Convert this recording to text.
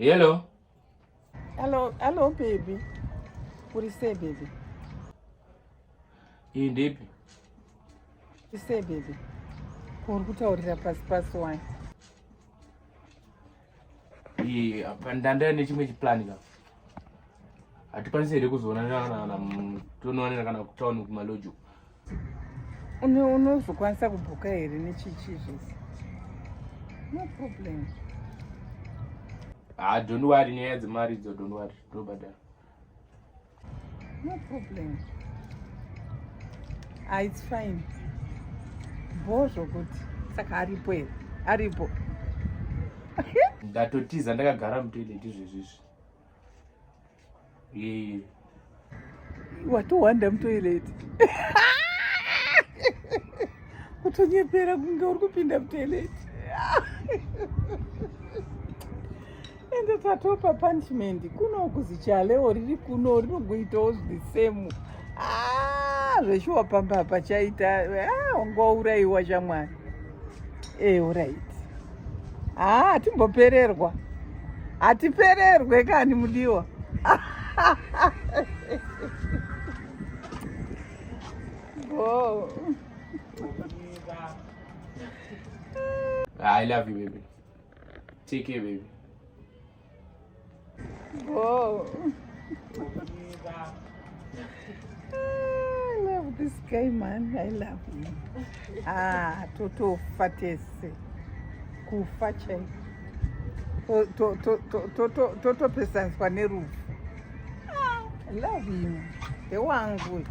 Hello. Hello, baby. What do you say, baby? Indeed. You say, baby. Kutaurira pasi wine. Ndanda nechimwe chiplan ka. Hatikwanisi here kuzoonana kana tonoonana kana kutauni kumalojo. Unozokwanisa kubhuka here nechichi zvese. No problem. Don't worry, nyaya dzemari dzo, don't worry. Ndobhadhara. No problem. It's fine. Bozvo kuti saka aripo here. Aripo. Ndatotiza ndakagara mutoileti zvezvizvi. Watowanda mutoileti. Kutonyepera kunge uri kupinda mutoileti. Ende tatopa punishment kuno kuzi chalewo riri kuno rinogoitawo the same. Zveshuwa pamba pachaita wangourayiwa shamwari. Alright. Hatimbopererwa. Hatipererwe kani mudiwa. Oh. I love you, baby. Take care, baby. Oh. I love this guy, man. I love him. Toto fatese. Kufa chai. Topesaniswa neRufu. I love him. The wangu.